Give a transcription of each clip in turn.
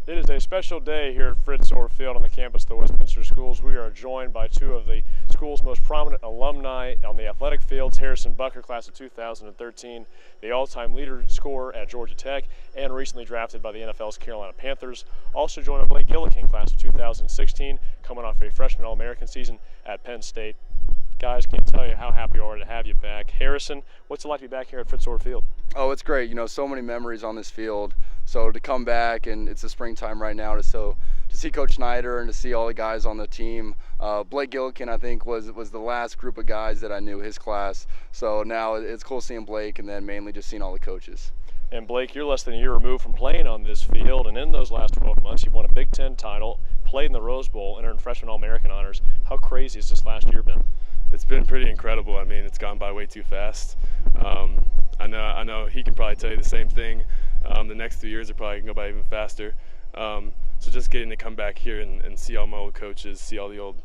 It is a special day here at Fritz Orr Field on the campus of the Westminster Schools. We are joined by two of the school's most prominent alumni on the athletic fields, Harrison Butker, class of 2013, the all-time leader scorer at Georgia Tech, and recently drafted by the NFL's Carolina Panthers. Also joined by Blake Gillikin, class of 2016, coming off a freshman All-American season at Penn State. Guys, can't tell you how happy we are to have you back. Harrison, what's it like to be back here at Fritz Orr Field? Oh, it's great. You know, so many memories on this field. So to come back, and it's the springtime right now, to see Coach Snyder and to see all the guys on the team. Blake Gillikin, I think, was the last group of guys that I knew, his class. So now it's cool seeing Blake, and then mainly just seeing all the coaches. And Blake, you're less than a year removed from playing on this field, and in those last 12 months, you've won a Big Ten title, played in the Rose Bowl, and earned freshman All-American honors. How crazy has this last year been? It's been pretty incredible. I mean, it's gone by way too fast. I know he can probably tell you the same thing. The next 3 years are probably going to go by even faster. So just getting to come back here and see all my old coaches, see all the old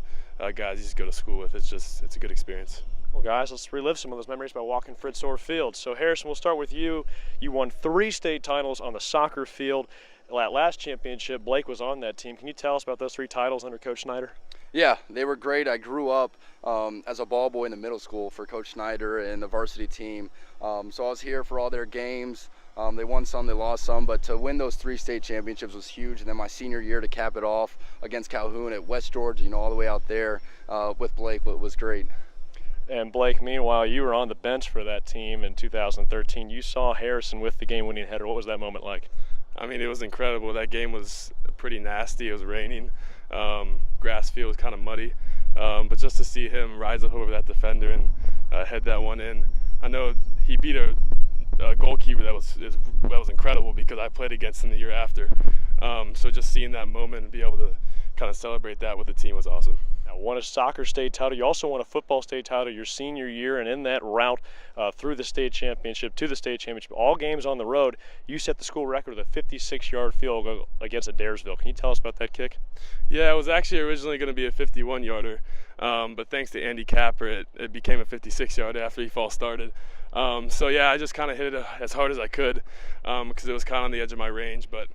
guys you used to go to school with, it's a good experience. Well, guys, let's relive some of those memories by walking Fritz Orr Field. So, Harrison, we'll start with you. You won 3 state titles on the soccer field. That last championship, Blake was on that team. Can you tell us about those 3 titles under Coach Snyder? Yeah, they were great. I grew up as a ball boy in the middle school for Coach Snyder and the varsity team. So I was here for all their games. They won some, they lost some, but to win those 3 state championships was huge. And then my senior year to cap it off against Calhoun at West Georgia, all the way out there with Blake, was great. And Blake, meanwhile, you were on the bench for that team in 2013. You saw Harrison with the game-winning header. What was that moment like? I mean, it was incredible. That game was pretty nasty. It was raining. Grass field was kind of muddy. But just to see him rise up over that defender and head that one in. I know he beat a goalkeeper that was incredible because I played against him the year after. So just seeing that moment and be able to kind of celebrate that with the team was awesome. Now, won a soccer state title. You also won a football state title your senior year, and in that route through the state championship to the state championship, all games on the road, you set the school record with a 56-yard field goal against Adairsville. Can you tell us about that kick? Yeah, it was actually originally going to be a 51-yarder, but thanks to Andy Capper, it became a 56-yarder after he false started. So yeah, I just kind of hit it as hard as I could because it was kind of on the edge of my range, but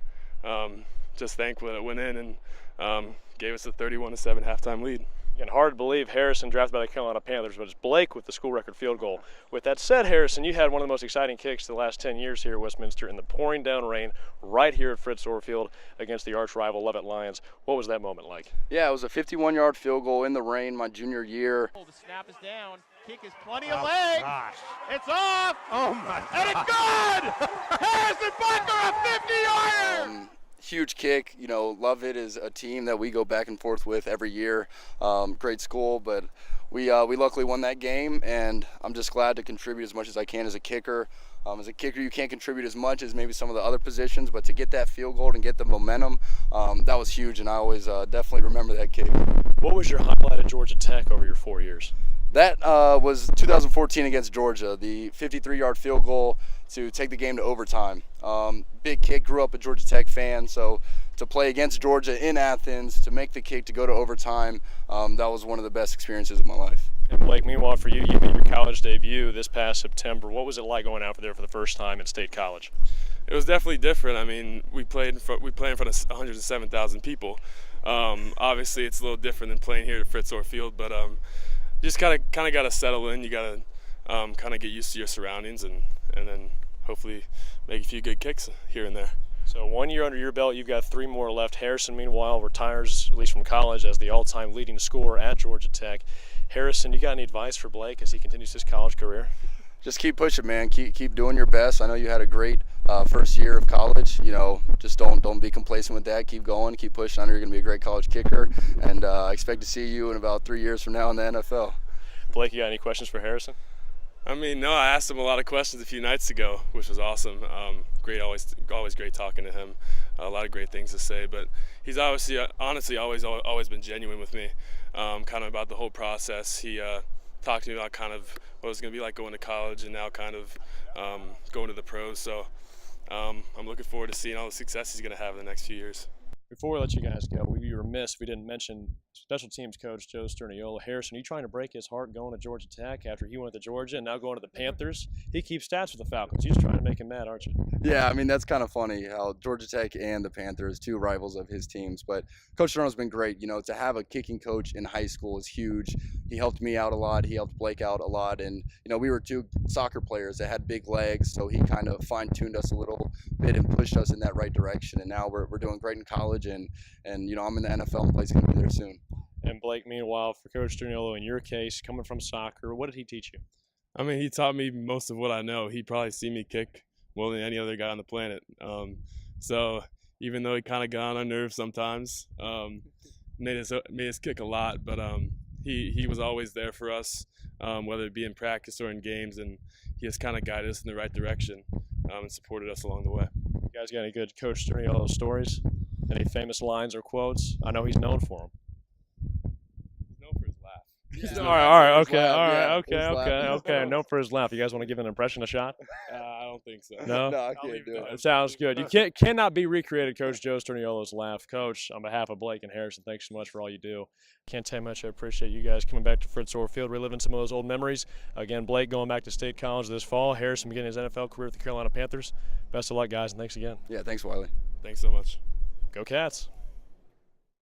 just thankful that it went in and gave us a 31-7 halftime lead. And hard to believe Harrison drafted by the Carolina Panthers, but it's Blake with the school record field goal. With that said, Harrison, you had one of the most exciting kicks the last 10 years here at Westminster in the pouring down rain right here at Fritz Orr Field against the arch rival Leavitt Lions. What was that moment like? Yeah, it was a 51-yard field goal in the rain my junior year. The snap is down. Kick is plenty of leg. Gosh. It's off. Oh my! And it's good. Harrison Butker, a 50-yarder. Huge kick. Leavitt is a team that we go back and forth with every year. Great school, but we luckily won that game, and I'm just glad to contribute as much as I can as a kicker. As a kicker, you can't contribute as much as maybe some of the other positions, but to get that field goal and get the momentum, that was huge, and I always definitely remember that kick. What was your highlight at Georgia Tech over your 4 years? That was 2014 against Georgia, the 53-yard field goal to take the game to overtime. Big kick, grew up a Georgia Tech fan, so to play against Georgia in Athens, to make the kick to go to overtime, that was one of the best experiences of my life. And Blake, meanwhile for you, you made your college debut this past September. What was it like going out there for the first time at State College? It was definitely different. I mean, we played in front of 107,000 people. Obviously, it's a little different than playing here at Fritz Orr Field, but you just kind of got to settle in. You got to kind of get used to your surroundings and then hopefully make a few good kicks here and there. So 1 year under your belt, you've got 3 more left. Harrison, meanwhile, retires, at least from college, as the all-time leading scorer at Georgia Tech. Harrison, you got any advice for Blake as he continues his college career? Just keep pushing, man. Keep doing your best. I know you had a great first year of college. Just don't be complacent with that. Keep going, keep pushing. I know you're going to be a great college kicker, and I expect to see you in about 3 years from now in the NFL. Blake, you got any questions for Harrison? I mean, no, I asked him a lot of questions a few nights ago, which was awesome. Always great talking to him. A lot of great things to say, but he's honestly always been genuine with me, kind of about the whole process. He talked to me about kind of what it was going to be like going to college and now kind of going to the pros. So I'm looking forward to seeing all the success he's going to have in the next few years. Before we let you guys go, be remiss if we didn't mention special teams coach Joe Sterniolo. Harrison, are you trying to break his heart going to Georgia Tech after he went to Georgia and now going to the Panthers? He keeps stats with the Falcons. You're just trying to make him mad, aren't you? Yeah, I mean, that's kind of funny how Georgia Tech and the Panthers, two rivals of his teams. But Coach Sterniolo's been great. You know, to have a kicking coach in high school is huge. He helped me out a lot. He helped Blake out a lot. And, you know, we were two soccer players that had big legs, so he kind of fine-tuned us a little bit and pushed us in that right direction. And now we're doing great in college, and you know, I'm in the NFL and Blake's going to be there soon. And Blake, meanwhile, for Coach Sterniolo, in your case, coming from soccer, what did he teach you? I mean, he taught me most of what I know. He probably seen me kick more than any other guy on the planet. So even though he kind of got on our nerves sometimes, made us kick a lot, but he was always there for us, whether it be in practice or in games, and he just kind of guided us in the right direction and supported us along the way. You guys got any good Coach Sterniolo stories? Any famous lines or quotes? I know he's known for them. He's known for his laugh. All right, okay. Known for his laugh. You guys want to give an impression a shot? I don't think so. No? No, I can't do it. Sounds good. You cannot be recreated, Coach Joe Sterniolo's laugh. Coach, on behalf of Blake and Harrison, thanks so much for all you do. Can't tell you much. I appreciate you guys coming back to Fritz Orr Field, reliving some of those old memories. Again, Blake going back to State College this fall. Harrison beginning his NFL career with the Carolina Panthers. Best of luck, guys, and thanks again. Yeah, thanks, Wiley. Thanks so much. Go Cats.